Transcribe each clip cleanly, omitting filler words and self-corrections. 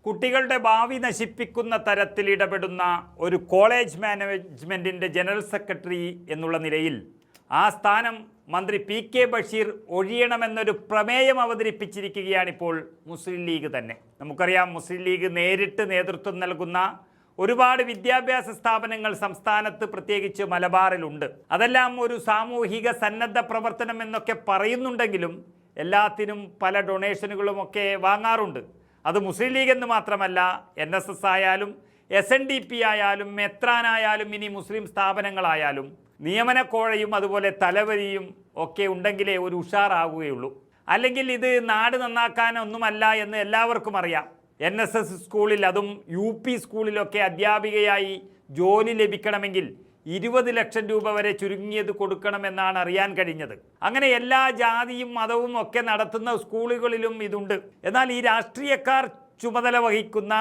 കുട്ടികളുടെ ഭാവി നശിപ്പിക്കുന്ന തരത്തിൽ ഇടപെടുന്ന ഒരു കോളേജ് മാനേജ്മെൻറ്റിൻ്റെ ജനറൽ സെക്രട്ടറി എന്നുള്ള നിലയിൽ ആ സ്ഥാനം മന്ത്രി പി.കെ. ബഷീർ ഒഴിയണമെന്നൊരു പ്രമേയം അവതരിപ്പിച്ചിരിക്കുകയാണിപ്പോൾ മുസ്ലിം ലീഗ് തന്നെ. നമുക്കറിയാം, മുസ്ലിം ലീഗ് നേരിട്ട് നേതൃത്വം നൽകുന്ന ഒരുപാട് വിദ്യാഭ്യാസ സ്ഥാപനങ്ങൾ സംസ്ഥാനത്ത് പ്രത്യേകിച്ച് മലബാറിലുണ്ട്. അതെല്ലാം ഒരു സാമൂഹിക സന്നദ്ധ പ്രവർത്തനം എന്നൊക്കെ പറയുന്നുണ്ടെങ്കിലും എല്ലാത്തിനും പല ഡൊണേഷനുകളുമൊക്കെ വാങ്ങാറുണ്ട്. അത് മുസ്ലിം ലീഗ് എന്ന് മാത്രമല്ല, NSS ആയാലും SNDP ആയാലും മെത്രാനായാലും ഇനി മുസ്ലിം സ്ഥാപനങ്ങളായാലും നിയമന കോഴയും അതുപോലെ തലവരിയും ഒക്കെ ഉണ്ടെങ്കിലേ ഒരു ഉഷാറാകുകയുള്ളൂ. അല്ലെങ്കിൽ ഇത് നാട് നന്നാക്കാനൊന്നുമല്ല എന്ന് എല്ലാവർക്കും അറിയാം. NSS സ്കൂളിൽ, അതും UP സ്കൂളിലൊക്കെ അധ്യാപികയായി ജോലി ലഭിക്കണമെങ്കിൽ 20 ലക്ഷം രൂപ വരെ ചുരുങ്ങിയത് കൊടുക്കണമെന്നാണ് അറിയാൻ കഴിഞ്ഞത്. അങ്ങനെ എല്ലാ ജാതിയും മതവും ഒക്കെ നടത്തുന്ന സ്കൂളുകളിലും ഇതുണ്ട്. എന്നാൽ ഈ രാഷ്ട്രീയക്കാർ ചുമതല വഹിക്കുന്ന,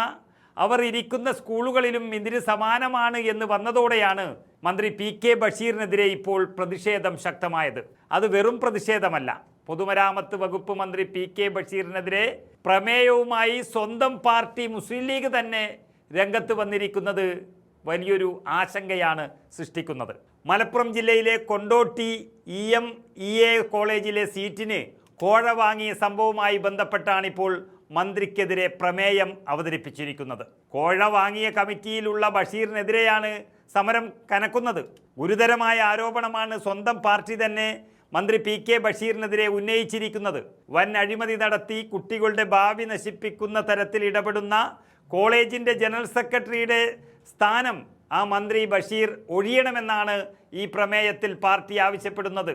അവർ ഇരിക്കുന്ന സ്കൂളുകളിലും ഇതിന് സമാനമാണ് എന്ന് വന്നതോടെയാണ് മന്ത്രി പി.കെ. ബഷീറിനെതിരെ ഇപ്പോൾ പ്രതിഷേധം ശക്തമായത്. അത് വെറും പ്രതിഷേധമല്ല. പൊതുമരാമത്ത് വകുപ്പ് മന്ത്രി പി.കെ. ബഷീറിനെതിരെ പ്രമേയവുമായി സ്വന്തം പാർട്ടി മുസ്ലിം ലീഗ് തന്നെ രംഗത്ത് വന്നിരിക്കുന്നത് വലിയൊരു ആശങ്കയാണ് സൃഷ്ടിക്കുന്നത്. മലപ്പുറം ജില്ലയിലെ കൊണ്ടോട്ടി EMEA കോളേജിലെ സീറ്റിന് കോഴ വാങ്ങിയ സംഭവവുമായി ബന്ധപ്പെട്ടാണിപ്പോൾ മന്ത്രിക്കെതിരെ പ്രമേയം അവതരിപ്പിച്ചിരിക്കുന്നത്. കോഴ വാങ്ങിയ കമ്മിറ്റിയിലുള്ള ബഷീറിനെതിരെയാണ് സമരം കനക്കുന്നത്. ഗുരുതരമായ ആരോപണമാണ് സ്വന്തം പാർട്ടി തന്നെ മന്ത്രി പി.കെ. ബഷീറിനെതിരെ ഉന്നയിച്ചിരിക്കുന്നത്. വൻ അഴിമതി നടത്തി കുട്ടികളുടെ ഭാവി നശിപ്പിക്കുന്ന തരത്തിൽ ഇടപെടുന്ന കോളേജിൻ്റെ ജനറൽ സെക്രട്ടറിയുടെ സ്ഥാനം ആ മന്ത്രി ബഷീർ ഒഴിയണമെന്നാണ് ഈ പ്രമേയത്തിൽ പാർട്ടി ആവശ്യപ്പെടുന്നത്.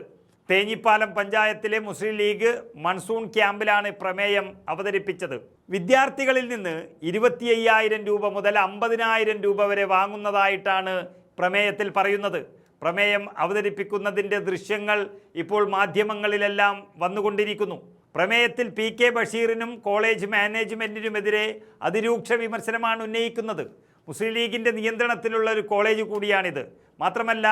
തേഞ്ഞിപ്പാലം പഞ്ചായത്തിലെ മുസ്ലിം ലീഗ് മൺസൂൺ ക്യാമ്പിലാണ് പ്രമേയം അവതരിപ്പിച്ചത്. വിദ്യാർത്ഥികളിൽ നിന്ന് 25,000 രൂപ മുതൽ 50,000 രൂപ വരെ വാങ്ങുന്നതായിട്ടാണ് പ്രമേയത്തിൽ പറയുന്നത്. പ്രമേയം അവതരിപ്പിക്കുന്നതിൻ്റെ ദൃശ്യങ്ങൾ ഇപ്പോൾ മാധ്യമങ്ങളിലെല്ലാം വന്നുകൊണ്ടിരിക്കുന്നു. പ്രമേയത്തിൽ പി.കെ. ബഷീറിനും കോളേജ് മാനേജ്മെൻറ്റിനുമെതിരെ അതിരൂക്ഷ വിമർശനമാണ് ഉന്നയിക്കുന്നത്. മുസ്ലിം ലീഗിൻ്റെ നിയന്ത്രണത്തിലുള്ള ഒരു കോളേജ് കൂടിയാണിത്. മാത്രമല്ല,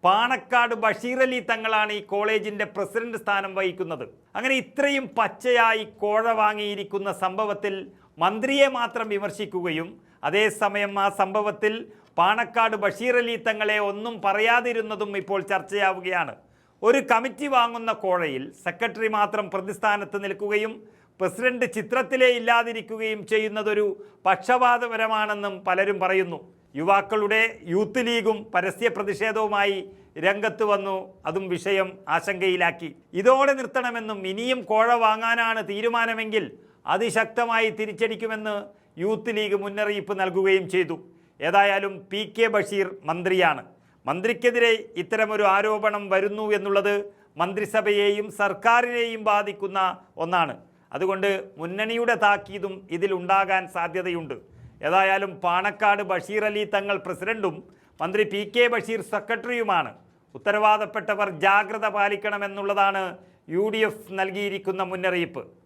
പാണക്കാട് ബഷീർ അലി തങ്ങളാണ് ഈ കോളേജിൻ്റെ പ്രസിഡന്റ് സ്ഥാനം വഹിക്കുന്നത്. അങ്ങനെ ഇത്രയും പച്ചയായി കോഴ വാങ്ങിയിരിക്കുന്ന സംഭവത്തിൽ മന്ത്രിയെ മാത്രം വിമർശിക്കുകയും അതേസമയം ആ സംഭവത്തിൽ പാണക്കാട് ബഷീർ അലി തങ്ങളെ ഒന്നും പറയാതിരുന്നതും ഇപ്പോൾ ചർച്ചയാവുകയാണ്. ഒരു കമ്മിറ്റി വാങ്ങുന്ന കോഴയിൽ സെക്രട്ടറി മാത്രം പ്രതിസ്ഥാനത്ത് നിൽക്കുകയും പ്രസിഡന്റ് ചിത്രത്തിലേ ഇല്ലാതിരിക്കുകയും ചെയ്യുന്നതൊരു പക്ഷപാതപരമാണെന്നും പലരും പറയുന്നു. യുവാക്കളുടെ യൂത്ത് ലീഗും പരസ്യ പ്രതിഷേധവുമായി രംഗത്ത് വന്നു. അതും വിഷയം ആശങ്കയിലാക്കി. ഇതോടെ നിർത്തണമെന്നും ഇനിയും കോഴ വാങ്ങാനാണ് തീരുമാനമെങ്കിൽ അതിശക്തമായി തിരിച്ചടിക്കുമെന്ന് യൂത്ത് ലീഗ് മുന്നറിയിപ്പ് നൽകുകയും ചെയ്തു. ഏതായാലും പി.കെ. ബഷീർ മന്ത്രിയാണ്. മന്ത്രിക്കെതിരെ ഇത്തരമൊരു ആരോപണം വരുന്നു എന്നുള്ളത് മന്ത്രിസഭയെയും സർക്കാരിനെയും ബാധിക്കുന്ന ഒന്നാണ്. അതുകൊണ്ട് മുന്നണിയുടെ താക്കീതും ഇതിലുണ്ടാകാൻ സാധ്യതയുണ്ട്. ഏതായാലും പാണക്കാട് ബഷീർ അലി തങ്ങൾ പ്രസിഡന്റും മന്ത്രി പി.കെ. ബഷീർ സെക്രട്ടറിയുമാണ്. ഉത്തരവാദപ്പെട്ടവർ ജാഗ്രത പാലിക്കണമെന്നുള്ളതാണ് UDF നൽകിയിരിക്കുന്ന മുന്നറിയിപ്പ്.